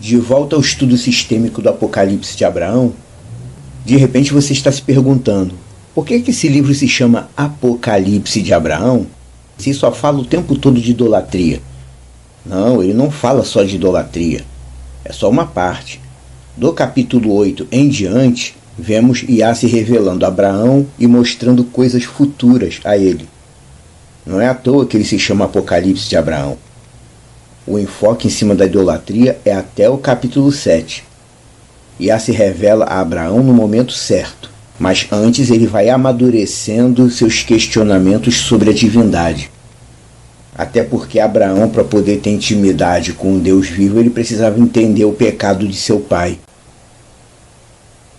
De volta ao estudo sistêmico do Apocalipse de Abraão, de repente você está se perguntando: por que esse livro se chama Apocalipse de Abraão, se só fala o tempo todo de idolatria? Não, ele não fala só de idolatria. É só uma parte. Do capítulo 8 em diante, vemos Iá se revelando a Abraão e mostrando coisas futuras a ele. Não é à toa que ele se chama Apocalipse de Abraão. O enfoque em cima da idolatria é até o capítulo 7. Iá se revela a Abraão no momento certo, mas antes ele vai amadurecendo seus questionamentos sobre a divindade. Até porque Abraão, para poder ter intimidade com um Deus vivo, ele precisava entender o pecado de seu pai.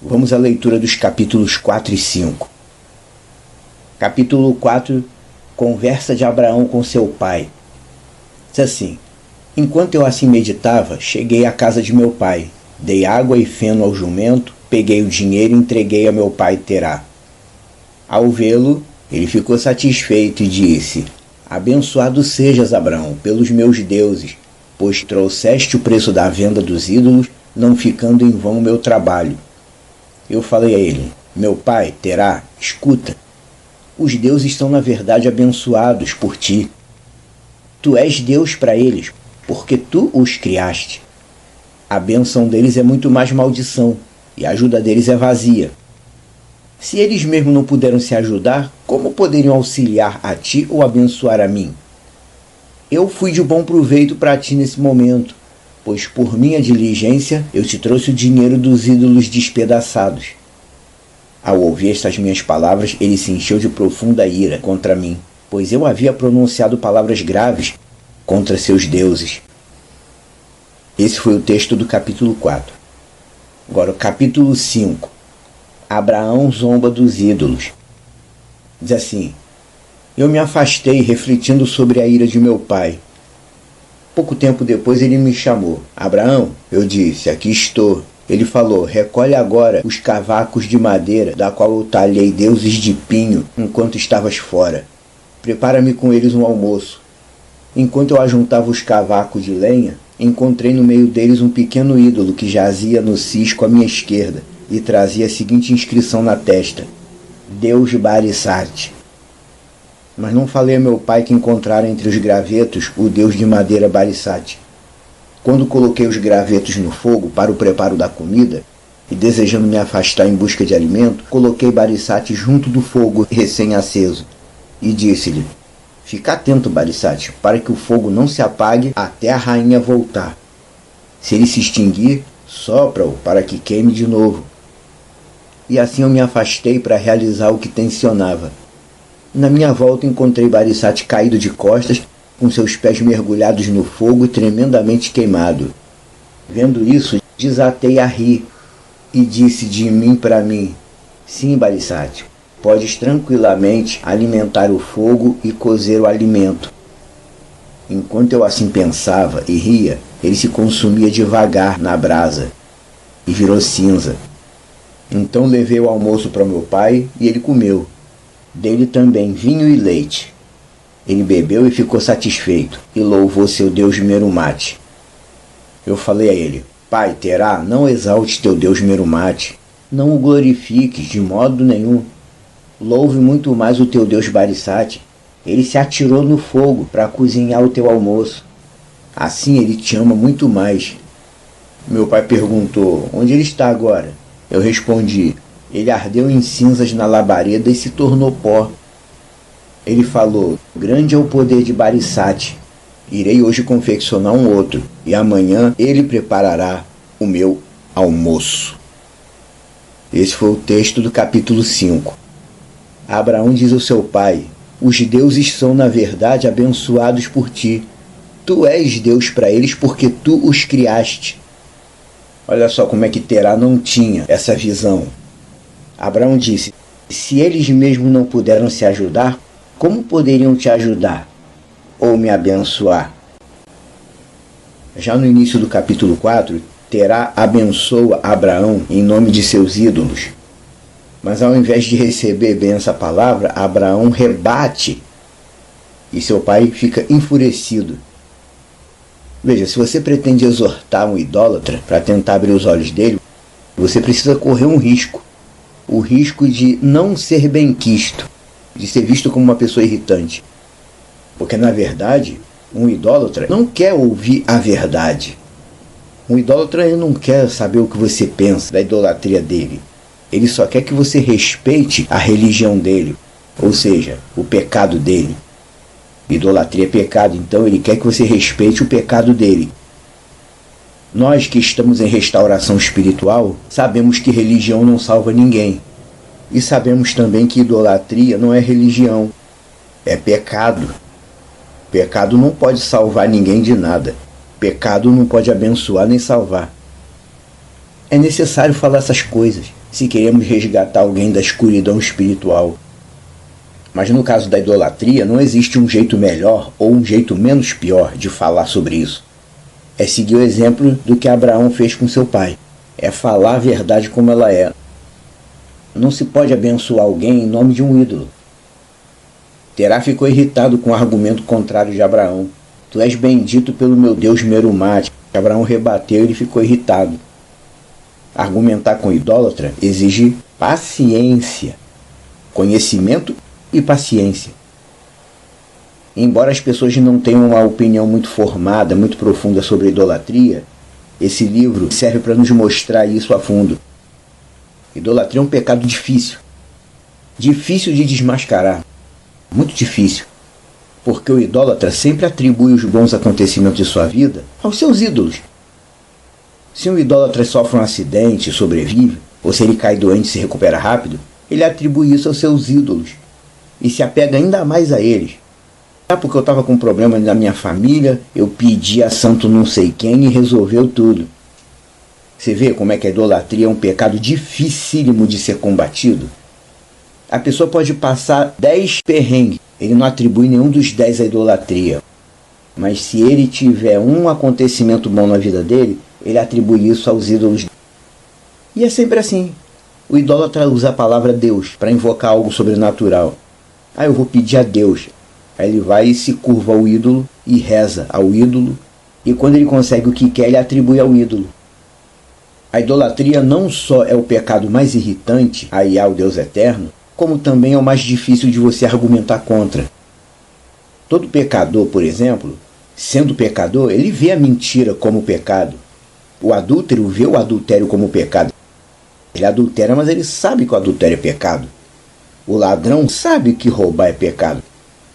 Vamos à leitura dos capítulos 4 e 5. Capítulo 4, conversa de Abraão com seu pai. Diz assim: enquanto eu assim meditava, cheguei à casa de meu pai, dei água e feno ao jumento, peguei o dinheiro e entreguei a meu pai Terá. Ao vê-lo, ele ficou satisfeito e disse: abençoado sejas, Abraão, pelos meus deuses, pois trouxeste o preço da venda dos ídolos, não ficando em vão o meu trabalho. Eu falei a ele: meu pai, Terá, escuta. Os deuses estão na verdade abençoados por ti. Tu és Deus para eles, porque tu os criaste. A bênção deles é muito mais maldição, e a ajuda deles é vazia. Se eles mesmos não puderam se ajudar, como poderiam auxiliar a ti ou abençoar a mim? Eu fui de bom proveito para ti nesse momento, pois por minha diligência eu te trouxe o dinheiro dos ídolos despedaçados. Ao ouvir estas minhas palavras, ele se encheu de profunda ira contra mim, pois eu havia pronunciado palavras graves contra seus deuses. Esse foi o texto do capítulo 4. Agora o capítulo 5. Abraão zomba dos ídolos. Diz assim: eu me afastei refletindo sobre a ira de meu pai. Pouco tempo depois ele me chamou. Abraão, eu disse, aqui estou. Ele falou: recolhe agora os cavacos de madeira, da qual eu talhei deuses de pinho enquanto estavas fora. Prepara-me com eles um almoço. Enquanto eu ajuntava os cavacos de lenha, encontrei no meio deles um pequeno ídolo que jazia no cisco à minha esquerda e trazia a seguinte inscrição na testa: Deus Barissate. Mas não falei a meu pai que encontrara entre os gravetos o Deus de madeira Barissate. Quando coloquei os gravetos no fogo para o preparo da comida, e desejando me afastar em busca de alimento, coloquei Barissate junto do fogo recém-aceso, e disse-lhe: fica atento, Barissate, para que o fogo não se apague até a rainha voltar. Se ele se extinguir, sopra-o para que queime de novo. E assim eu me afastei para realizar o que tencionava. Na minha volta encontrei Barissate caído de costas, com seus pés mergulhados no fogo e tremendamente queimado. Vendo isso, desatei a rir e disse de mim para mim: sim, Barissate, podes tranquilamente alimentar o fogo e cozer o alimento. Enquanto eu assim pensava e ria, ele se consumia devagar na brasa e virou cinza. Então levei o almoço para meu pai e ele comeu. Dei-lhe também vinho e leite. Ele bebeu e ficou satisfeito, e louvou seu Deus Merumate. Eu falei a ele: pai, Terá, não exalte teu Deus Merumate, não o glorifiques de modo nenhum. Louve muito mais o teu Deus Barissate. Ele se atirou no fogo para cozinhar o teu almoço. Assim ele te ama muito mais. Meu pai perguntou: onde ele está agora? Eu respondi: ele ardeu em cinzas na labareda e se tornou pó. Ele falou: grande é o poder de Barissate. Irei hoje confeccionar um outro, e amanhã ele preparará o meu almoço. Esse foi o texto do capítulo 5. Abraão diz ao seu pai: os deuses são na verdade abençoados por ti. Tu és Deus para eles porque tu os criaste. Olha só como é que Terá não tinha essa visão. Abraão disse: se eles mesmos não puderam se ajudar, como poderiam te ajudar ou me abençoar? Já no início do capítulo 4, Terá abençoa Abraão em nome de seus ídolos. Mas ao invés de receber bem essa palavra, Abraão rebate e seu pai fica enfurecido. Veja, se você pretende exortar um idólatra para tentar abrir os olhos dele, você precisa correr um risco. O risco de não ser benquisto, de ser visto como uma pessoa irritante. Porque, na verdade, um idólatra não quer ouvir a verdade. Um idólatra ele não quer saber o que você pensa da idolatria dele. Ele só quer que você respeite a religião dele, ou seja, o pecado dele. Idolatria é pecado, então ele quer que você respeite o pecado dele. Nós que estamos em restauração espiritual, sabemos que religião não salva ninguém. E sabemos também que idolatria não é religião, é pecado. Pecado não pode salvar ninguém de nada. Pecado não pode abençoar nem salvar. É necessário falar essas coisas se queremos resgatar alguém da escuridão espiritual. Mas no caso da idolatria, não existe um jeito melhor ou um jeito menos pior de falar sobre isso. É seguir o exemplo do que Abraão fez com seu pai. É falar a verdade como ela é. Não se pode abençoar alguém em nome de um ídolo. Terá ficou irritado com o argumento contrário de Abraão. Tu és bendito pelo meu Deus Merumá. Abraão rebateu e ele ficou irritado. Argumentar com idólatra exige paciência, conhecimento e paciência. Embora as pessoas não tenham uma opinião muito formada, muito profunda sobre a idolatria, esse livro serve para nos mostrar isso a fundo. Idolatria é um pecado difícil. Difícil de desmascarar. Muito difícil. Porque o idólatra sempre atribui os bons acontecimentos de sua vida aos seus ídolos. Se um idólatra sofre um acidente e sobrevive, ou se ele cai doente e se recupera rápido, ele atribui isso aos seus ídolos e se apega ainda mais a eles. Ah, porque eu estava com um problema na minha família, eu pedi a santo não sei quem e resolveu tudo. Você vê como é que a idolatria é um pecado dificílimo de ser combatido? A pessoa pode passar 10 perrengues, ele não atribui nenhum dos 10 à idolatria. Mas se ele tiver um acontecimento bom na vida dele, ele atribui isso aos ídolos. E é sempre assim. O idólatra usa a palavra Deus para invocar algo sobrenatural. Eu vou pedir a Deus. Aí ele vai e se curva ao ídolo e reza ao ídolo. E quando ele consegue o que quer, ele atribui ao ídolo. A idolatria não só é o pecado mais irritante a Yahvé, o Deus eterno, como também é o mais difícil de você argumentar contra. Todo pecador, por exemplo, sendo pecador, ele vê a mentira como pecado. O adúltero vê o adultério como pecado. Ele adultera, mas ele sabe que o adultério é pecado. O ladrão sabe que roubar é pecado.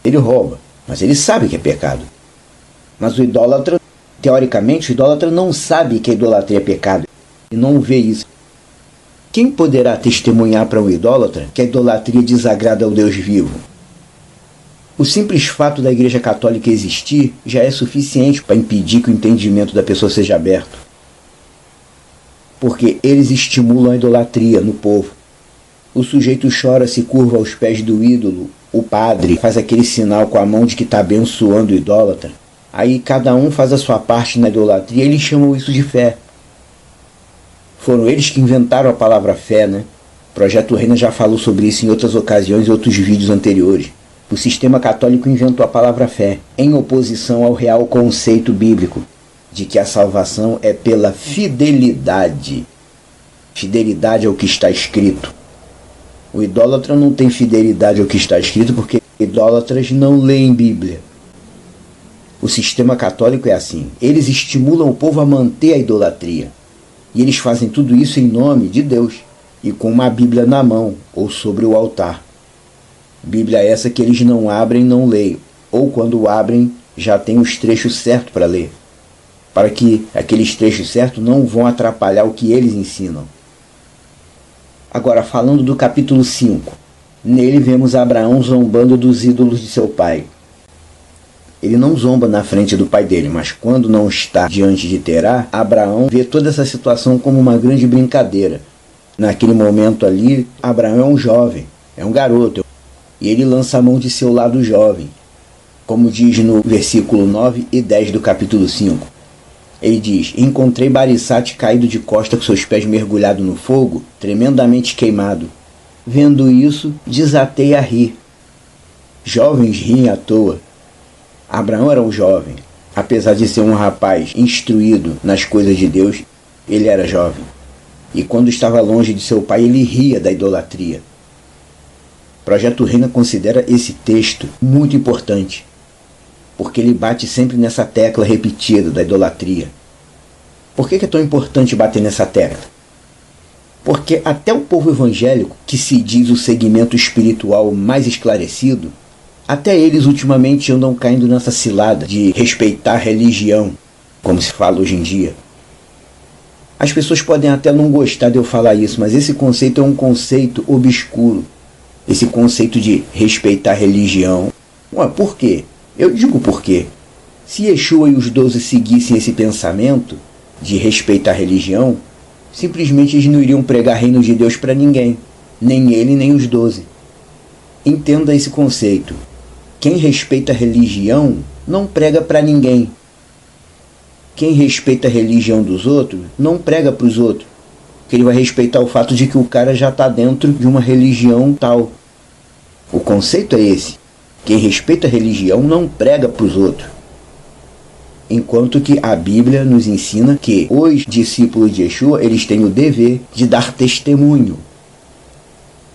Ele rouba, mas ele sabe que é pecado. Mas o idólatra, teoricamente, o idólatra não sabe que a idolatria é pecado. E não vê isso. Quem poderá testemunhar para um idólatra que a idolatria desagrada ao Deus vivo? O simples fato da Igreja Católica existir já é suficiente para impedir que o entendimento da pessoa seja aberto. Porque eles estimulam a idolatria no povo. O sujeito chora, se curva aos pés do ídolo. O padre faz aquele sinal com a mão de que está abençoando o idólatra. Aí cada um faz a sua parte na idolatria e eles chamam isso de fé. Foram eles que inventaram a palavra fé, né? O Projeto Reina já falou sobre isso em outras ocasiões e outros vídeos anteriores. O sistema católico inventou a palavra fé, em oposição ao real conceito bíblico, de que a salvação é pela fidelidade. Fidelidade ao que está escrito. O idólatra não tem fidelidade ao que está escrito porque idólatras não leem Bíblia. O sistema católico é assim. Eles estimulam o povo a manter a idolatria. E eles fazem tudo isso em nome de Deus e com uma Bíblia na mão ou sobre o altar. Bíblia essa que eles não abrem, não leem. Ou quando abrem, já tem os trechos certos para ler. Para que aqueles trechos certos não vão atrapalhar o que eles ensinam. Agora, falando do capítulo 5. Nele vemos Abraão zombando dos ídolos de seu pai. Ele não zomba na frente do pai dele, mas quando não está diante de Terá, Abraão vê toda essa situação como uma grande brincadeira. Naquele momento ali, Abraão é um jovem, é um garoto, e ele lança a mão de seu lado jovem, como diz no versículo 9 e 10 do capítulo 5. Ele diz: encontrei Barissate caído de costa com seus pés mergulhados no fogo, tremendamente queimado. Vendo isso, desatei a rir. Jovens riem à toa. Abraão era um jovem. Apesar de ser um rapaz instruído nas coisas de Deus, ele era jovem. E quando estava longe de seu pai, ele ria da idolatria. Projeto Reina considera esse texto muito importante, porque ele bate sempre nessa tecla repetida da idolatria. Por que é tão importante bater nessa tecla? Porque até o povo evangélico, que se diz o segmento espiritual mais esclarecido, até eles ultimamente andam caindo nessa cilada de respeitar a religião, como se fala hoje em dia. As pessoas podem até não gostar de eu falar isso, mas esse conceito é um conceito obscuro. Esse conceito de respeitar a religião. Ué, por quê? Eu digo por quê. Se Yeshua e os 12 seguissem esse pensamento de respeitar a religião, simplesmente eles não iriam pregar reino de Deus para ninguém, nem ele nem os 12. Entenda esse conceito. Quem respeita a religião não prega para ninguém. Quem respeita a religião dos outros não prega para os outros. Porque ele vai respeitar o fato de que o cara já está dentro de uma religião tal. O conceito é esse. Quem respeita a religião não prega para os outros. Enquanto que a Bíblia nos ensina que os discípulos de Yeshua, eles têm o dever de dar testemunho.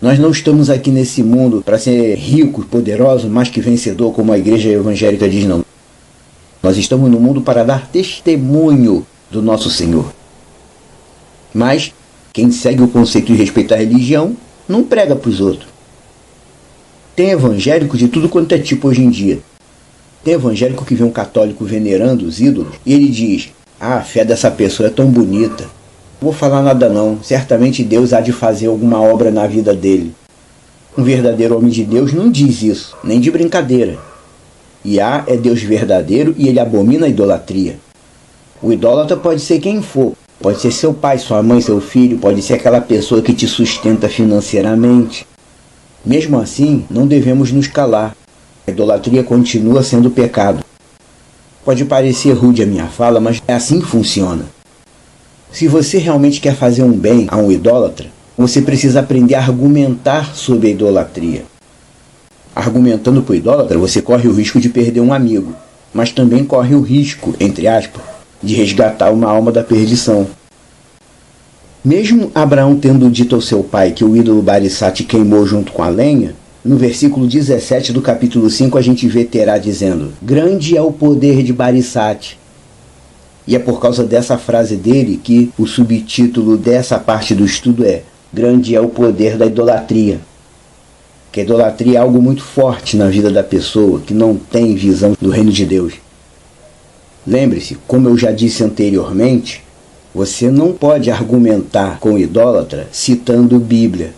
Nós não estamos aqui nesse mundo para ser ricos, poderosos, mais que vencedor, como a igreja evangélica diz, não. Nós estamos no mundo para dar testemunho do nosso Senhor. Mas quem segue o conceito de respeitar a religião não prega para os outros. Tem evangélico de tudo quanto é tipo hoje em dia. Tem evangélico que vê um católico venerando os ídolos e ele diz: a fé dessa pessoa é tão bonita. Não vou falar nada não, certamente Deus há de fazer alguma obra na vida dele. Um verdadeiro homem de Deus não diz isso, nem de brincadeira. Yah é Deus verdadeiro e ele abomina a idolatria. O idólatra pode ser quem for. Pode ser seu pai, sua mãe, seu filho, pode ser aquela pessoa que te sustenta financeiramente. Mesmo assim, não devemos nos calar. A idolatria continua sendo pecado. Pode parecer rude a minha fala, mas é assim que funciona. Se você realmente quer fazer um bem a um idólatra, você precisa aprender a argumentar sobre a idolatria. Argumentando para o idólatra, você corre o risco de perder um amigo, mas também corre o risco, entre aspas, de resgatar uma alma da perdição. Mesmo Abraão tendo dito ao seu pai que o ídolo Bariçate queimou junto com a lenha, no versículo 17 do capítulo 5 a gente vê Terá dizendo: grande é o poder de Bariçate. E é por causa dessa frase dele que o subtítulo dessa parte do estudo é: grande é o poder da idolatria. Que a idolatria é algo muito forte na vida da pessoa que não tem visão do reino de Deus. Lembre-se, como eu já disse anteriormente, você não pode argumentar com idólatra citando Bíblia,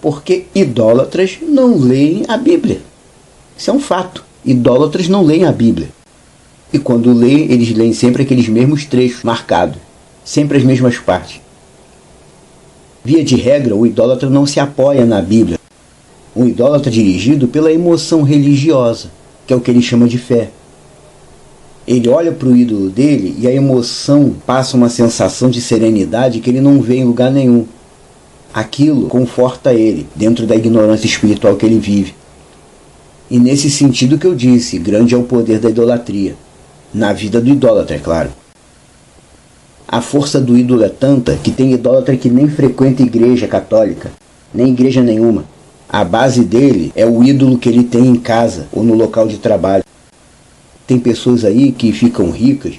porque idólatras não leem a Bíblia. Isso é um fato. Idólatras não leem a Bíblia. E quando leem, eles leem sempre aqueles mesmos trechos marcados, sempre as mesmas partes. Via de regra, o idólatra não se apoia na Bíblia. Um idólatra é dirigido pela emoção religiosa, que é o que ele chama de fé. Ele olha para o ídolo dele e a emoção passa uma sensação de serenidade que ele não vê em lugar nenhum. Aquilo conforta ele dentro da ignorância espiritual que ele vive. E nesse sentido que eu disse, grande é o poder da idolatria. Na vida do idólatra, é claro. A força do ídolo é tanta que tem idólatra que nem frequenta igreja católica, nem igreja nenhuma. A base dele é o ídolo que ele tem em casa ou no local de trabalho. Tem pessoas aí que ficam ricas,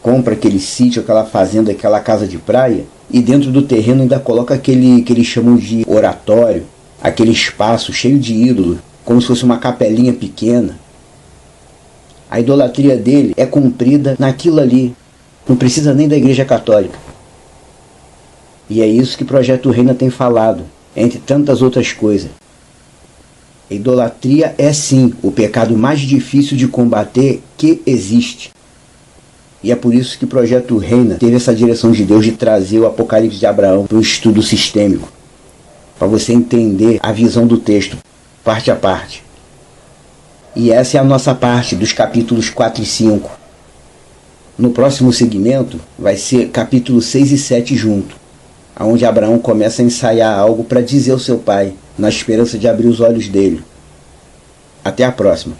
compram aquele sítio, aquela fazenda, aquela casa de praia, e dentro do terreno ainda coloca aquele que eles chamam de oratório, aquele espaço cheio de ídolos, como se fosse uma capelinha pequena. A idolatria dele é cumprida naquilo ali, não precisa nem da igreja católica. E é isso que o Projeto Reina tem falado, entre tantas outras coisas. A idolatria é sim o pecado mais difícil de combater que existe. E é por isso que o Projeto Reina teve essa direção de Deus de trazer o Apocalipse de Abraão para o estudo sistêmico, para você entender a visão do texto, parte a parte. E essa é a nossa parte dos capítulos 4 e 5. No próximo segmento vai ser capítulo 6 e 7 junto, onde Abraão começa a ensaiar algo para dizer ao seu pai, na esperança de abrir os olhos dele. Até a próxima.